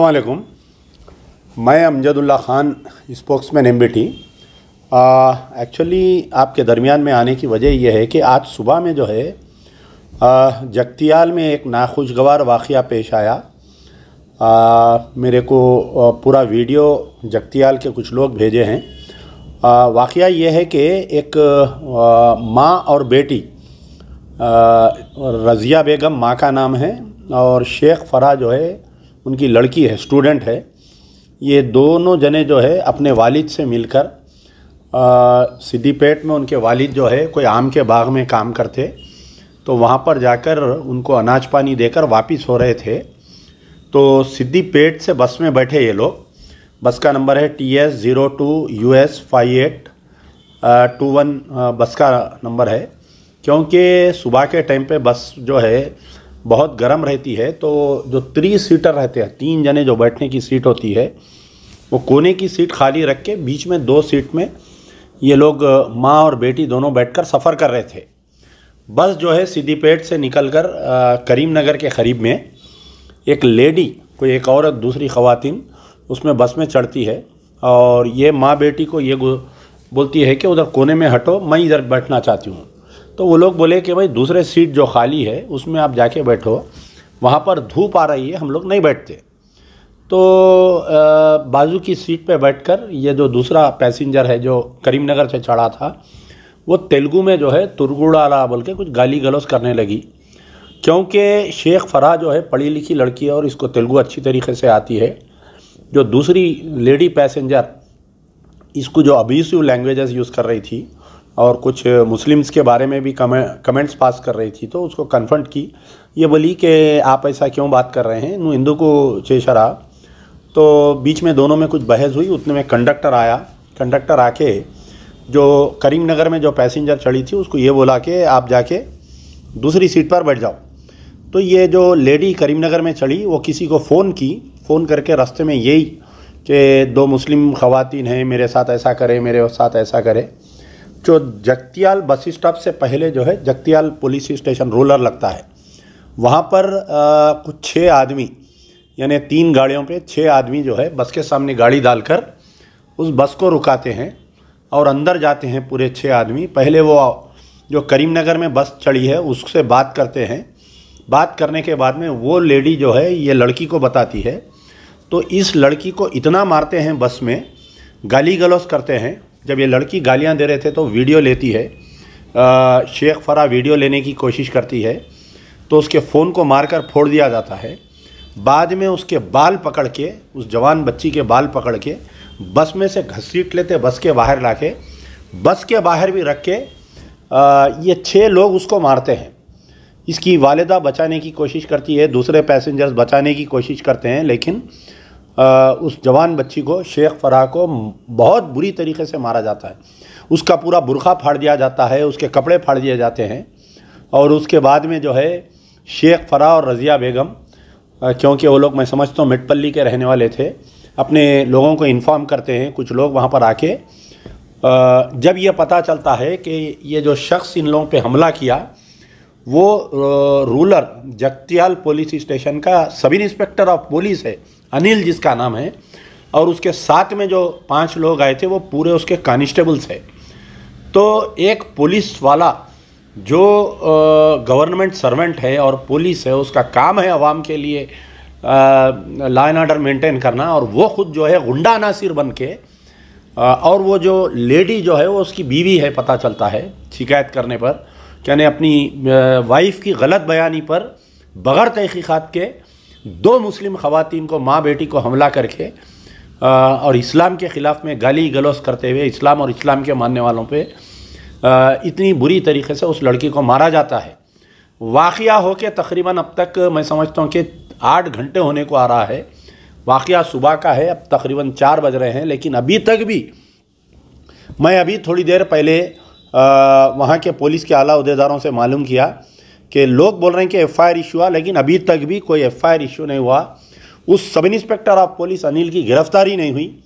अस्सलामुअलैकुम। मैं Amjadullah Khan, spokesman MBT. Actually आपके दरमियान में आने की वजह यह है कि आज सुबह में जो है जगतियाल में एक नाखुशगवार वाक़या पेश आया। मेरे को पूरा वीडियो जगतियाल के कुछ लोग भेजे हैं। वाक़या ये है कि एक माँ और बेटी, रज़िया बेगम माँ का नाम है और शेख फ़राह जो है उनकी लड़की है, स्टूडेंट है। ये दोनों जने जो है अपने वालिद से मिलकर सिद्दीपेट में उनके वालिद जो है कोई आम के बाग में काम करते, तो वहाँ पर जाकर उनको अनाज पानी देकर वापस हो रहे थे। तो सिद्दीपेट से बस में बैठे ये लोग। बस का नंबर है TS02US5821 बस का नंबर है। क्योंकि सुबह के टाइम पे बस जो है बहुत गर्म रहती है, तो जो 3 सीटर रहते हैं, 3 जने जो बैठने की सीट होती है, वो कोने की सीट खाली रख के बीच में 2 सीट में ये लोग माँ और बेटी दोनों बैठकर सफ़र कर रहे थे। बस जो है सिद्दीपेट से निकलकर करीम नगर के करीब में एक लेडी, कोई एक औरत, दूसरी ख़वातीन उसमें बस में चढ़ती है और ये माँ बेटी को ये बोलती है कि उधर कोने में हटो, मैं इधर बैठना चाहती हूँ। तो वो लोग बोले कि भाई दूसरे सीट जो खाली है उसमें आप जाके बैठो, वहाँ पर धूप आ रही है, हम लोग नहीं बैठते। तो बाजू की सीट पे बैठकर ये जो दूसरा पैसेंजर है जो करीमनगर से चढ़ा था, वो तेलुगु में जो है तुरगुड़ाला बोल के कुछ गाली गलौज करने लगी। क्योंकि शेख फ़राह जो है पढ़ी लिखी लड़की है और इसको तेलुगु अच्छी तरीके से आती है। जो दूसरी लेडी पैसेंजर इसको जो अब्यूसिव लैंग्वेजेस यूज़ कर रही थी और कुछ मुस्लिम्स के बारे में भी कमेंट्स पास कर रही थी, तो उसको कन्फ्रंट की। ये बोली कि आप ऐसा क्यों बात कर रहे हैं, नू हिंदू को चेशरा। तो बीच में दोनों में कुछ बहस हुई। उतने में कंडक्टर आया। कंडक्टर आके जो करीमनगर में जो पैसेंजर चढ़ी थी उसको ये बोला कि आप जाके दूसरी सीट पर बैठ जाओ। तो ये जो लेडी करीमनगर में चढ़ी वो किसी को फ़ोन करके रास्ते में यही कि 2 मुस्लिम ख़वातीन हैं, मेरे साथ ऐसा करे, मेरे साथ ऐसा करे। जो जगतियाल बस स्टॉप से पहले जो है जगतियाल पुलिस स्टेशन रूरल लगता है, वहाँ पर कुछ 6 आदमी, यानी 3 गाड़ियों पे 6 आदमी जो है बस के सामने गाड़ी डालकर उस बस को रुकाते हैं और अंदर जाते हैं पूरे 6 आदमी। पहले वो जो करीमनगर में बस चढ़ी है उससे बात करते हैं। बात करने के बाद में वो लेडी जो है ये लड़की को बताती है। तो इस लड़की को इतना मारते हैं, बस में गाली गलौज करते हैं। जब ये लड़की गालियां दे रहे थे तो वीडियो लेती है, शेख फ़राह वीडियो लेने की कोशिश करती है, तो उसके फ़ोन को मारकर फोड़ दिया जाता है। बाद में उसके बाल पकड़ के, उस जवान बच्ची के बाल पकड़ के बस में से घसीट लेते, बस के बाहर लाके, बस के बाहर भी रख के ये 6 लोग उसको मारते हैं। इसकी वालिदा बचाने की कोशिश करती है, दूसरे पैसेंजर्स बचाने की कोशिश करते हैं, लेकिन उस जवान बच्ची को, शेख फ़राह को बहुत बुरी तरीके से मारा जाता है। उसका पूरा बुरखा फाड़ दिया जाता है, उसके कपड़े फाड़ दिए जाते हैं। और उसके बाद में जो है शेख फ़राह और रज़िया बेगम, क्योंकि वो लोग मैं समझता हूँ मेटपल्ली के रहने वाले थे, अपने लोगों को इन्फॉर्म करते हैं। कुछ लोग वहाँ पर आके जब ये पता चलता है कि ये जो शख्स इन लोगों पे हमला किया वो रूरल जगतियाल पुलिस स्टेशन का सब इंस्पेक्टर ऑफ पुलिस है, अनिल जिसका नाम है, और उसके साथ में जो 5 लोग आए थे वो पूरे उसके कांस्टेबल्स है। तो एक पुलिस वाला जो गवर्नमेंट सर्वेंट है और पुलिस है, उसका काम है आवाम के लिए लॉ एंड ऑर्डर मेंटेन करना, और वो खुद जो है गुंडा नासिर बन के, और वो जो लेडी जो है वो उसकी बीवी है, पता चलता है शिकायत करने पर, यानी अपनी वाइफ की गलत बयानी पर बग़ैर तहक़ीक़ात के 2 मुस्लिम ख़वातीन को, माँ बेटी को हमला करके और इस्लाम के ख़िलाफ़ में गाली गलौज करते हुए इस्लाम और इस्लाम के मानने वालों पे इतनी बुरी तरीके से उस लड़की को मारा जाता है। वाक़या हो के तकरीबन अब तक मैं समझता हूँ कि 8 घंटे होने को आ रहा है। वाक़या सुबह का है, अब तकरीबन 4 बज रहे हैं, लेकिन अभी तक भी मैं अभी थोड़ी देर पहले वहाँ के पुलिस के आला अहदेदारों से मालूम किया कि लोग बोल रहे हैं कि FIR इशू हुआ, लेकिन अभी तक भी कोई FIR इशू नहीं हुआ। उस sub inspector of police Anil की गिरफ्तारी नहीं हुई।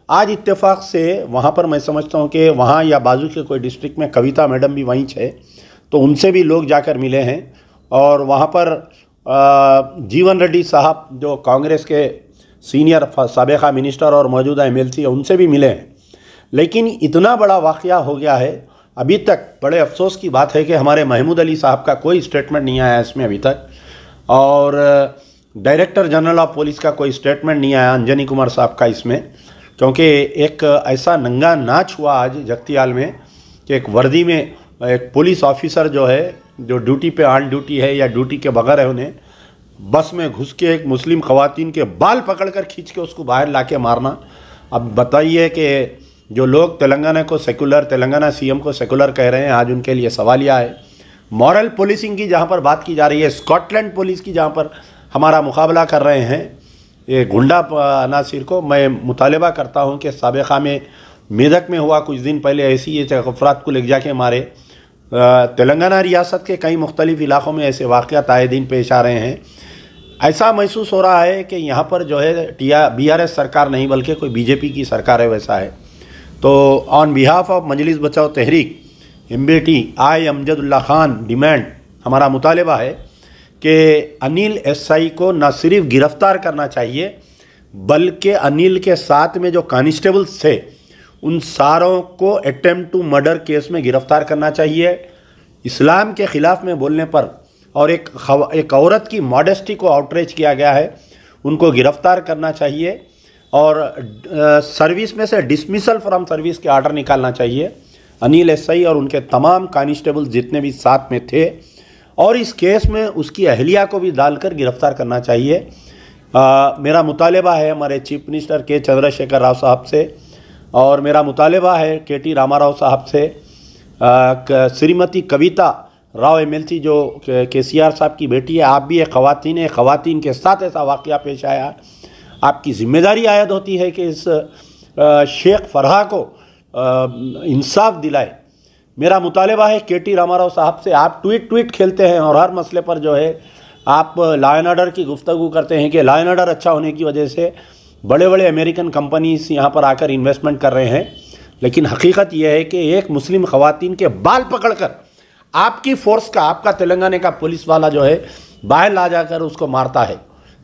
आज इत्तेफाक से वहाँ पर मैं समझता हूँ कि वहाँ या बाजू के कोई डिस्ट्रिक्ट में कविता मैडम भी वहीं है, तो उनसे भी लोग जाकर मिले हैं। और वहाँ पर जीवन रेड्डी साहब जो कांग्रेस के सीनियर साबिक़ा मिनिस्टर और मौजूदा MLC उनसे भी मिले हैं, लेकिन इतना बड़ा वाक़या हो गया है। अभी तक बड़े अफसोस की बात है कि हमारे महमूद अली साहब का कोई स्टेटमेंट नहीं आया इसमें अभी तक, और डायरेक्टर जनरल ऑफ पुलिस का कोई स्टेटमेंट नहीं आया अंजनी कुमार साहब का इसमें, क्योंकि एक ऐसा नंगा नाच हुआ आज जगतियाल में कि एक वर्दी में एक पुलिस ऑफिसर जो है, जो ड्यूटी पे ऑन ड्यूटी है या ड्यूटी के बगैर है, उन्हें बस में घुस के एक मुस्लिम ख़वातीन के बाल पकड़कर खींच के उसको बाहर लाके मारना। अब बताइए कि जो लोग तेलंगाना को सेकुलर, तेलंगाना CM को सेकुलर कह रहे हैं, आज उनके लिए सवालिया है। मॉरल पुलिसिंग की जहाँ पर बात की जा रही है, स्कॉटलैंड पुलिस की जहाँ पर हमारा मुकाबला कर रहे हैं ये गुंडा अनासिर को, मैं मुतालबा करता हूँ कि साबिक़ा में मेदक में हुआ कुछ दिन पहले ऐसी ये अफराद को ले जाके मारे। तेलंगाना रियासत के कई मुख्तलिफ़ इलाक़ों में ऐसे वाक़यात आए दिन पेश आ रहे हैं। ऐसा महसूस हो रहा है कि यहाँ पर जो है BRS सरकार नहीं बल्कि कोई BJP की सरकार है, वैसा है। तो ऑन बिहाफ ऑफ मजलिस बचाओ तहरीक MBT आई अमजदुल्ला खान डिमांड, हमारा मुतालबा है कि अनिल SI को न सिर्फ गिरफ़्तार करना चाहिए बल्कि अनिल के साथ में जो कांस्टेबल्स थे उन सारों को अटेम्प्ट टू मर्डर केस में गिरफ़्तार करना चाहिए। इस्लाम के ख़िलाफ़ में बोलने पर और एक औरत की मॉडेस्टी को आउटरीच किया गया है, उनको गिरफ़्तार करना चाहिए और सर्विस में से डिसमिसल फ्रॉम सर्विस के आर्डर निकालना चाहिए अनिल SI और उनके तमाम कांस्टेबल जितने भी साथ में थे, और इस केस में उसकी अहलिया को भी डालकर गिरफ़्तार करना चाहिए। मेरा मुतालबा है हमारे chief minister K. Chandrashekhar Rao साहब से, और मेरा मुतालबा है KT रामाराव साहब से, श्रीमती कविता राव MLC जो KCR साहब की बेटी है, आप भी एक ख़वातीन है, ख़वातीन के साथ ऐसा वाक़या पेश आया, आपकी ज़िम्मेदारी आयद होती है कि इस शेख फरहा को इंसाफ दिलाए। मेरा मुतालबा है KT रामाराव साहब से, आप ट्वीट खेलते हैं और हर मसले पर जो है आप लॉ एंड ऑर्डर की गुफ्तगू करते हैं कि लॉ एंड ऑर्डर अच्छा होने की वजह से बड़े बड़े अमेरिकन कंपनीज यहाँ पर आकर इन्वेस्टमेंट कर रहे हैं, लेकिन हकीकत यह है कि एक मुस्लिम ख़वातीन के बाल पकड़कर आपकी फ़ोर्स का, आपका तेलंगाना का पुलिस वाला जो है बाहर ला जाकर उसको मारता है।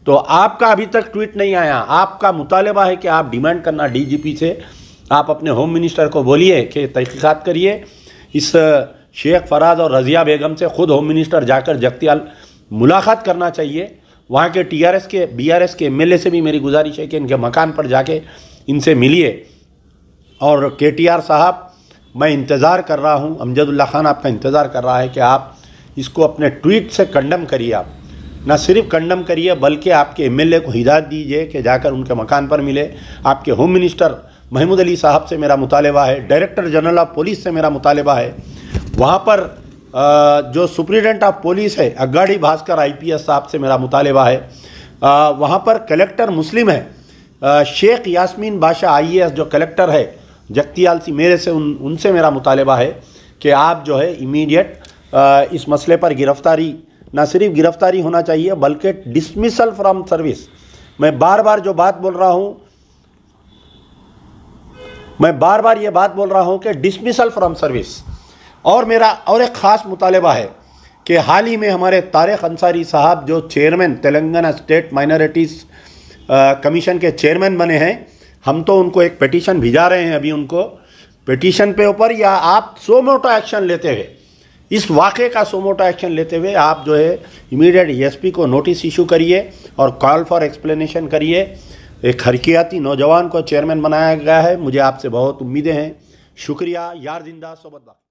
तो आपका अभी तक ट्वीट नहीं आया। आपका मुतालबा है कि आप डिमांड करना DGP से, आप अपने होम मिनिस्टर को बोलिए कि तहक़ीक़ात करिए इस शेख फराज और रज़िया बेगम से, ख़ुद होम मिनिस्टर जाकर जगतियाल मुलाकात करना चाहिए। वहाँ के TRS के BRS के MLA से भी मेरी गुजारिश है कि इनके मकान पर जाके इनसे मिलिए। और KTR साहब, मैं इंतज़ार कर रहा हूँ, अमजदुल्ला खान आपका इंतज़ार कर रहा है कि आप इसको अपने ट्वीट से कंडम करिए। आप न सिर्फ कंडम करिए बल्कि आपके MLA को हिदायत दीजिए कि जाकर उनके मकान पर मिले। आपके होम मिनिस्टर महमूद अली साहब से मेरा मुतालबा है, डायरेक्टर जनरल ऑफ पुलिस से मेरा मुतालबा है, वहाँ पर जो सुप्रिटेंडेंट ऑफ पुलिस है अग्गाड़ी भास्कर IPS साहब से मेरा मुतालबा है, वहाँ पर कलेक्टर मुस्लिम है शेख यास्मीन बादशाह IAS जो कलेक्टर है जगतियाल सी, मेरे से उनसे मेरा मुतालबा है कि आप जो है इमीडिएट इस मसले पर गिरफ़्तारी, ना सिर्फ गिरफ़्तारी होना चाहिए बल्कि डिसमिसल फ्रॉम सर्विस। मैं बार बार ये बात बोल रहा हूँ कि डिसमिसल फ्रॉम सर्विस। और मेरा और एक ख़ास मुतालबा है कि हाल ही में हमारे तारिक अंसारी साहब जो chairman Telangana state minorities commission के चेयरमैन बने हैं, हम तो उनको एक पिटीशन भिजा रहे हैं अभी उनको पिटीशन पे ऊपर, या आप सो मोटो एक्शन लेते हुए, इस वाक़े का सो मोटो एक्शन लेते हुए आप जो है इमीडिएट ESP को नोटिस इशू करिए और कॉल फॉर एक्सप्लेनेशन करिए। एक हरकियाती नौजवान को चेयरमैन बनाया गया है, मुझे आपसे बहुत उम्मीदें हैं। शुक्रिया। यार जिंदा सोबत बाकी।